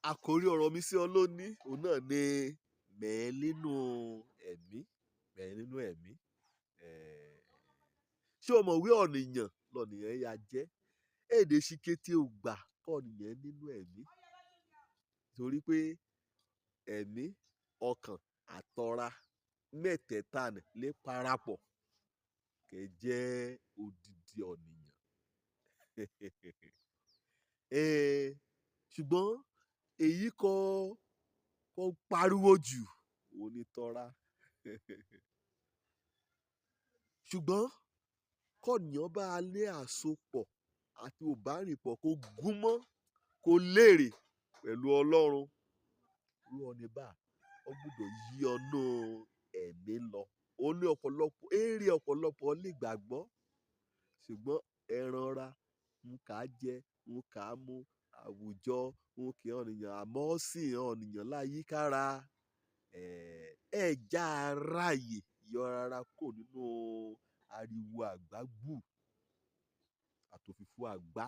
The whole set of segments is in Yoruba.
àkórí ọ̀rọ̀ mi sí ọ lónìí òun náà ni mẹ̀ẹ́ nínú ẹ̀mí. Mẹ̀ẹ́ nínú ẹ̀mí. Ṣé o mọ̀ wí ọ̀nìyàn lọ̀nìyàn ya jẹ́? Èdè ṣìkété ò gbà kọ̀nìyàn nínú ẹ̀mí. Torí pé ẹ̀mí, ọkàn àtọra mẹ́tẹ̀ẹ̀ta nì lè parapọ̀ kẹ̀ jẹ́ odidi ọ̀nìyàn. Ṣùgbọ́n èyí kọ́ pariwo jù òun ni tọra. Ṣùgbọ́n kọ̀nìyàn bá ní àsopọ̀ àti òbárìnpọ̀ kó gúnmọ́ kó lérè pẹ̀lú Ọlọ́run. Irú ọ̀nì báà ó gbọ́dọ̀ yí ọnú ẹ̀mí lọ. Ó ní ọ̀pọ̀lọpọ̀ lè gbàgbọ́. Ṣùgbọ́n ẹran ara ń kà á jẹ, ń kà á mu, àwùjọ ń kì í ọ̀nìyàn àmọ́ sì ọ̀nìyàn láyìíkára. Ẹ̀já aráyè yọ rárá kò nínú ariwo àgbágbù àtòfìfo àgbá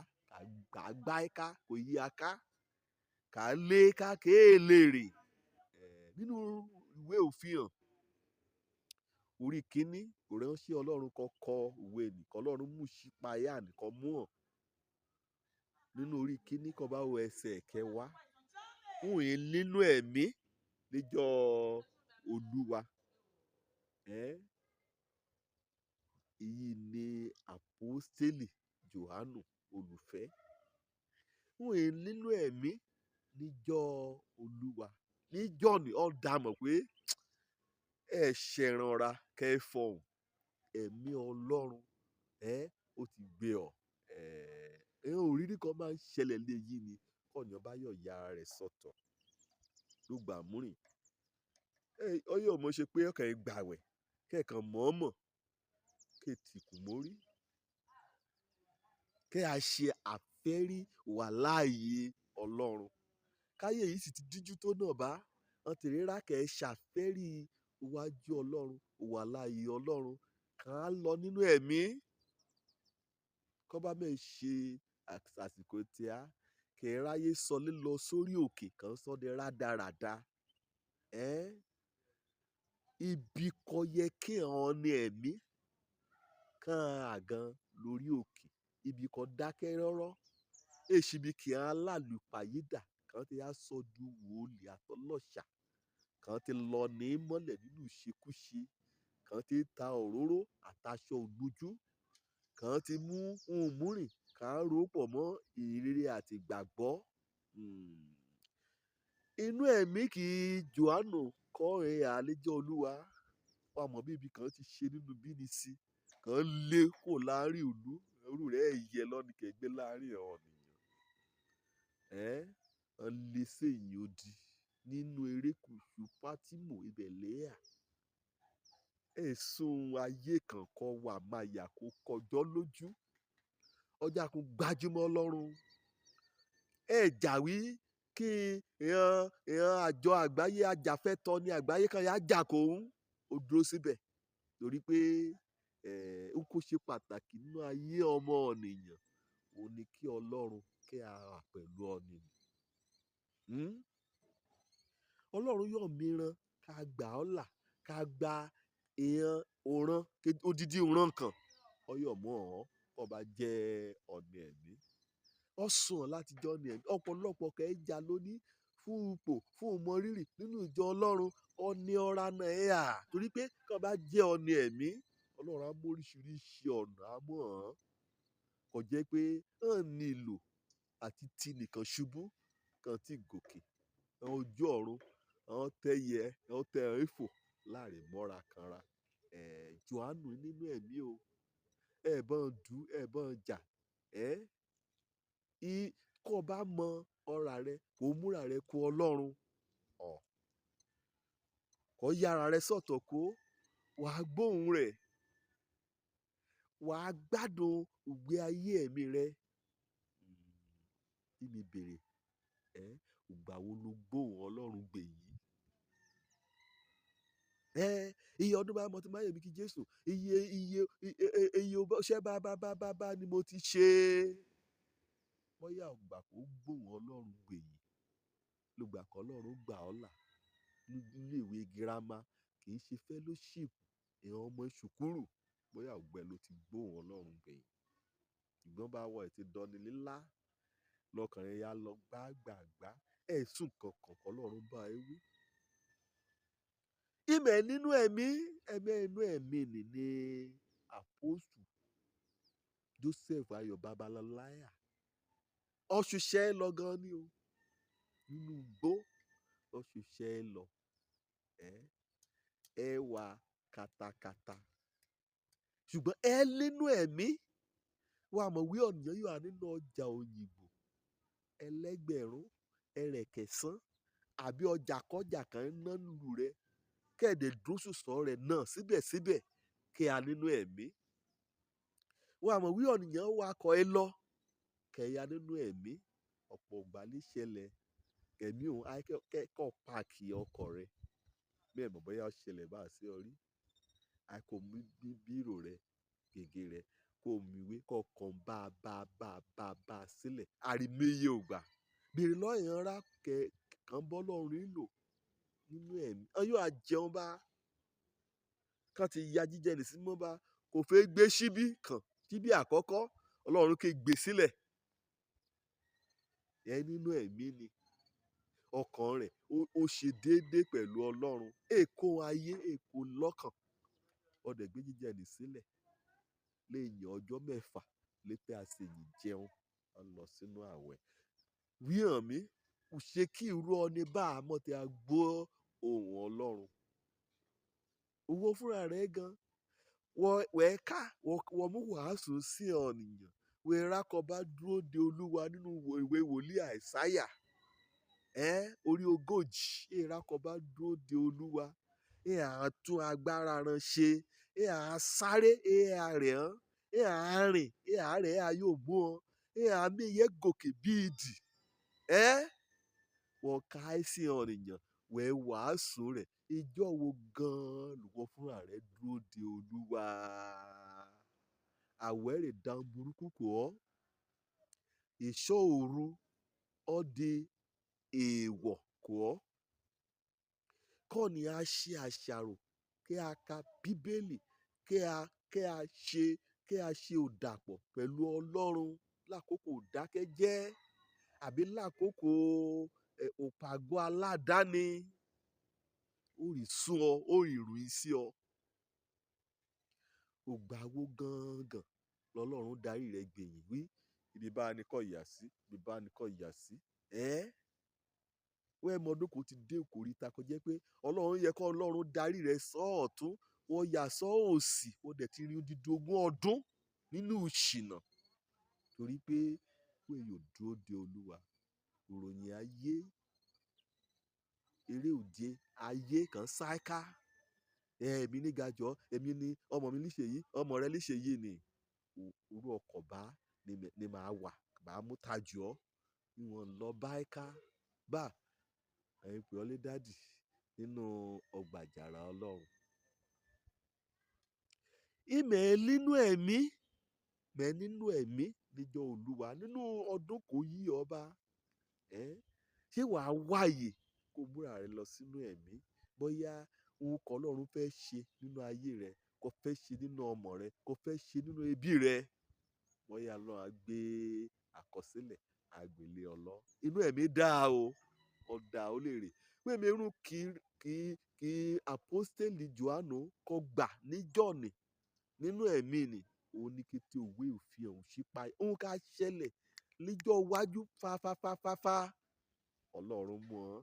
àgbá ẹ̀ka kò yí aká kà á lé ká kéèlèrè. Nínú ìwé òfihàn orí kínní kò ránṣẹ́ Ọlọ́run kan kọ ìwé nìkan Ọlọ́run mú ṣípayá nìkan mú hàn. Nínú orí kínní kan bá wo ẹsẹ̀ kẹwàá fún yín nínú ẹ̀mí níjọ́ Olúwa. Èyí ni àpọ́stélì Jòhánù olùfẹ́. Fún yín nínú ẹ̀mí níjọ́ Olúwa. Níjọ́ ni ó dá mọ̀ pé ẹ ṣẹ̀ranra kẹ́ fọhùn. Ẹ̀mí Ọlọ́run ó ti gbé ọ. Òrírí kan máa ń ṣẹlẹ̀ léyìí ni kọ̀nìyàn bá yọ̀ ya ara rẹ̀ sọ́tọ̀ ló gbà múrìn. Ọyọ́ mo ṣe pé ọkàn ẹ̀ gbàwẹ̀ kẹ́ẹ̀kan mọ̀ọ́mọ̀ kẹ́ tìkù mórí. Kẹ́ a ṣe àfẹ́rí wà láàyè Ọlọ́run. Káyé yìí sì ti díjú tó náà bá wọn tèrè rá kẹ́ ẹ ṣàfẹ́rí iwájú Ọlọ́run wà láàyè Ọlọ́run. Kàn á lọ nínú ẹ̀mí. Kọ́ bá mẹ́ ṣe àsìkò tí a kẹ́ ẹ ráyé sọlé lọ sórí òkè kan sọ́dẹ rádaràda. Ibi kò yẹ kí àwọn ní ẹ̀mí kàn àgàn lórí òkè. Ibi kan dákẹ́ rọ́rọ́. Èṣì bí kì á lálùpàyídà kan tí a sọ du wòlíì àtọlọ́ṣà. Kan tí lọ ní mọ́lẹ̀ nínú ìṣekúṣe. Kan tí ta òróró àtàṣọ ògbójú. Kan tí mú ohun múrìn kàn rò pọ̀ mọ́ ìrere àti ìgbàgbọ́. Inú ẹ̀mí kì Jòhánù kọ́ àlejò Olúwa. Wọ́n mọ̀ bí ibi kan ti ṣe nínú bíní sí. Kan lé kò láàrin ìlú. Irú rẹ̀ yẹ lọ́nì kẹ́gbẹ́ láàrin ọ̀nìyàn. Wọ́n lé sí ẹ̀yìn odi nínú erékùṣù Pátímò ibẹ̀ léà. Ẹ̀sùn ayé kankan wà máa yà kó kọjọ́ lójú. Ọjà kún gbajúmọ̀ Ọlọ́run. Jàwí kí ìran àjọ àgbáyé ajàfẹ́tọ̀ọ́ ní àgbáyé kan yá jà kó ń. Ó dúró síbẹ̀ torí pé ó kó ṣe pàtàkì nínú ayé ọmọ ọ̀nìyàn. Ó ní kí Ọlọ́run kí a wà pẹ̀lú ọ̀nìyàn. Ọlọ́run yóò mìíràn ká gbà ọ́ là ká gba ìran òran odidi òran kan. Ọyọ̀ mọ́ ọ́ kó bá jẹ́ ọ̀nì ẹ̀mí. Ó sùn láti jẹ́ ọ̀nì ẹ̀mí. Ọ̀pọ̀lọpọ̀ kẹ́ ẹ jà lóní fún ipò fún ìmọrírì nínú ìjọ Ọlọ́run. Ọ̀nì ọ̀ra náà ẹ̀ à torí pé kó bá jẹ́ ọ̀nì ẹ̀mí Ọlọ́run á mú oríṣiríṣi ọ̀nà á mọ̀ ọ́n. Kò jẹ́ pé hàn nílò àti ti nìkan ṣubú kan tí gòkè. Àwọn ojú ọ̀run àwọn tẹ́yẹ àwọn tẹ ìfò láàrin mọ́ra kanra. Jòhánù nínú ẹ̀mí o. Ẹ̀bọ̀n dù ẹ̀bọ̀n jà. Kó bá mọ ọ̀rà rẹ kó múra rẹ kó Ọlọ́run. Kó yára rẹ sọ́tọ̀ kó wàá gbóhùn rẹ̀. Wàá gbádùn ìgbé ayé ẹ̀mí rẹ. Kí ni bèrè? Ìgbà wo lo gbóhùn Ọlọ́run gbẹ̀yìn? Iye ọdún bá mọ̀ tí máa yẹ mi kí Jésù. Iye ṣẹ́ bá ni mo ti ṣe. Bóyá ìgbà kó gbóhùn Ọlọ́run gbẹ̀yìn. ló gbà kọ́ Ọlọ́run gbà ọ́ là nílé ìwé girama, kì í ṣe fellowship èèyàn ọmọ ṣùkúrù bóyá ọ̀gbẹ́ ló ti gbóhùn Ọlọ́run gbẹ̀yìn. Ṣùgbọ́n bá wọ̀ ẹ́ ti dọni lílá lọ́kàn rẹ̀ yá lọ gbágbàgbá ẹ̀sùn kankan Ọlọ́run bá ẹ wí. Ìmẹ̀ nínú ẹ̀mí ni àpọ́sù Joseph Ayọ̀ Babalọláyà ọ̀ṣùṣẹ́ lọ gan ni o nínú igbó ọ̀ṣùṣẹ́ lọ ẹwà katakata ṣùgbọ́n ẹ nínú ẹ̀mí wà mọ̀ wí ọ̀nìyàn yóò wà nínú ọjà òyìnbó ẹlẹ́gbẹ̀rún ẹrẹ̀kẹsán àbí ọjà kọjà kan ń ná lù rẹ kẹ́ẹ̀dẹ̀ dúrósùsọ rẹ̀ náà síbẹ̀síbẹ̀ kí a nínú ẹ̀mí wà mọ̀ wí ọ̀nìyàn wakọ̀ ẹ lọ kẹ̀yà nínú ẹ̀mí ọ̀pọ̀ ìgbà lè ṣẹlẹ̀ ẹ̀mí òun akẹ́kọ̀ọ́ páàkì ọkọ̀ rẹ̀ bẹ́ẹ̀ mọ̀ bóyá ó ṣẹlẹ̀ bá a sí ọ rí àìkò mú bírò rẹ̀ gègé rẹ̀ kó miwé kọ̀ọ̀kan bá a sílẹ̀ àríméyé ògbà bèrè lọ́yàn rà kàn bọ́ lọ́rùn lò nínú ẹ̀mí wọn yóò jẹun bá kàn ti ya jíjẹ nìsí mọ́ bá kò fẹ́ gbé síbí àkọ́kọ́ Ọlọ́run kì í gbé sílẹ̀ ẹ nínú ẹ̀mí ni ọkàn rẹ̀ ó ṣe déédéé pẹ̀lú Ọlọ́run èkó ayé èkó lọ́kàn ọdẹ gbé jíjẹ nì sílẹ̀ lẹ́yìn ọjọ́ 6 létí àṣeyìn jẹun a lọ sínú àwẹ̀ wíhàn mí kò ṣe kí irú ọni bá a mọ̀ tí a gbọ́ ohùn Ọlọ́run owó fúnra rẹ̀ gan wẹ̀ẹ́ká wọ́n mú wàásù sí ọ̀nìyàn wẹ̀ẹ́rà kọ́ bá dúró de Olúwa nínú ìwé wòlíì Àìsáyà orí 40 èèrà kọ́ bá dúró de Olúwa à tún agbára ran ṣe à sáré rẹ̀ hàn à rìn rẹ̀ yóò mú ọ à mí yẹ gòkè bí ìdì wọ́n ká sí ọ̀nìyàn wẹ́ẹ́ wàásù rẹ̀ ìjọ wo gan-an lùwọ́ fúnra rẹ̀ dúró de Olúwa àwẹ̀rẹ̀ dán burúkú kò ọ́ ìṣọ́ òru ọ́ di èèwọ̀ kò ọ́ kọ́ ni a ṣe àṣàrò kí a ka Bíbélì kí a ṣe òdàpọ̀ pẹ̀lú Ọlọ́run lákòókò dákẹ́jẹ́ àbí lákòókò òpàgọ́ aládàáni ó rí sún ọ ó rí ìròyìn sí ọ ògbà wo gangan lọ́lọ́run darí rẹ̀ gbẹ̀yìn wí ibi bá a ní kọ́ ìyà sí ibi bá a ní kọ́ ìyà sí wọ́n mọdún kò ti dé ìkóríta kó jẹ́ pé Ọlọ́run yẹ kó Ọlọ́run darí rẹ̀ sọ́ọ̀tún wọ́n yà sọ́ọ̀sì wọ́n dẹ̀ ti rí odidi 20 ọdún nínú ìṣìnà torí pé wọ́n yóò dúró de Olúwa ìròyìn ayé eré òde ayé kan ṣáíká èmi ní gàjọ́ èmi ní ọmọ mi líṣe yìí ọmọ rẹ líṣe yìí ni irú ọkọ̀ bá ni màá wà bá mú tajú ọ ni wọ́n lọ báíká bá ẹ̀yin pè ọ́ lé dádì nínú ọgbà àjàrà Ọlọ́run ìmẹ̀ nínú ẹ̀mí níjọ́ Olúwa nínú ọdún kò yí ọba ṣé wàá wáyè kó múra rẹ lọ sínú ẹ̀mí bóyá ohun kan Ọlọ́run fẹ́ ṣe nínú ayé rẹ kó fẹ́ ṣe nínú ọmọ rẹ kó fẹ́ ṣe nínú ẹbí rẹ bóyá Ọlọ́run á gbé àkọsílẹ̀ àgbélé ọlọ́ inú ẹ̀mí dáa o ọ̀dà ó lè rè pé mi irú kí àpọ́stélì Jòhánù kó gbà níjọ́ni nínú ẹ̀mí ni òun ní kété òwe òfin ọ̀hún ṣípa òun ká ṣẹlẹ̀ níjọ́ iwájú fáfáfáfáfá Ọlọ́run mú ọ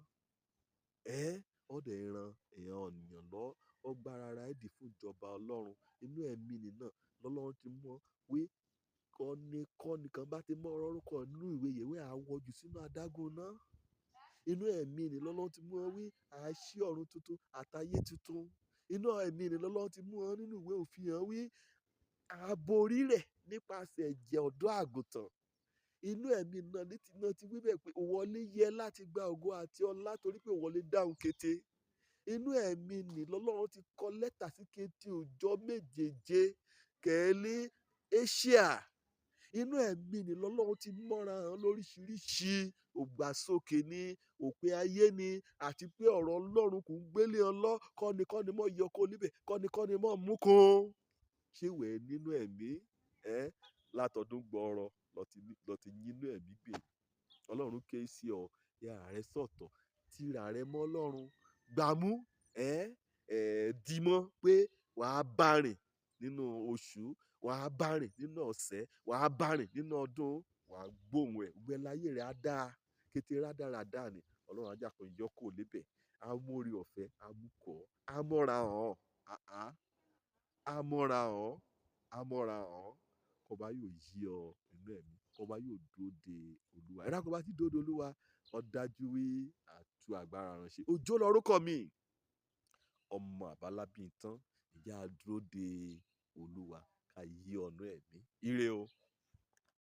ọ̀dẹ̀ ìran èèyàn ọ̀nìyàn lọ ọgbàrá ara ẹ̀dì fún ìjọba Ọlọ́run inú ẹ̀mí ni náà lọ́lọ́run ti mú ọ wí kọ́ni kan bá ti mọ́ orúkọ nínú ìwé àwọ̀jù sínú adágún náà inú ẹ̀mí ni lọ́lọ́run ti mú ọ wí àṣì ọ̀run tuntun àtayé tuntun inú ẹ̀mí ni lọ́lọ́run ti mú ọ nínú ìwé òfin hàn wí àborí rẹ̀ nípasẹ̀ ẹ̀jẹ̀ ọ̀dọ́ àgùntàn inú ẹ̀mí náà ti wí bẹ́ẹ̀ pé òwọlé yẹ láti gba ògo àti ọlá torí pé òwọlé dáhùn kété inú ẹ̀mí ni lọ́lọ́run ti kọ lẹ́tà sí kété òjò méjèèje kẹ́lí Asia inú ẹ̀mí ni lọ́lọ́run ti mọ́ra hàn lóríṣiríṣi ògbàsókè ní òpin ayé ni àti pé ọ̀rọ̀ Ọlọ́run kò ń gbélé ọlọ́ kọ́ni mọ́ yọ kó níbẹ̀ kọ́ni mọ́ mú kún ṣé wẹ̀ nínú ẹ̀mí látọdún gbọọrọ lọ ti yínú ẹ̀mí gbè Ọlọ́run ké sí ọ yàrá rẹ sọ̀tọ̀ tìrà rẹ mọ́ Ọlọ́run gbàmú dìmọ́ pé wàá bá rìn nínú oṣù wàá bá rìn nínú ọ̀sẹ̀ wàá bá rìn nínú ọdún wàá gbóhùn ẹ̀ gbẹ láyé rẹ̀ á dáa kété rádaràdà ni Ọlọ́run ajá kan yọkò lébẹ̀ amórí ọ̀fẹ́ amúkọ̀ amọ́ra hàn amọ́ra hàn kọba yóò yí ọ nínú ẹ̀mí kọba yóò dúró de Olúwa ẹ̀rọ kọba ti dúró de Olúwa ó dájú wí àtú agbára ránṣẹ́ Òjó lórúkọ mi ọmọ àbálábí tán ìjà dúró de Olúwa ká yí ọ̀nà ẹ̀mí ire o.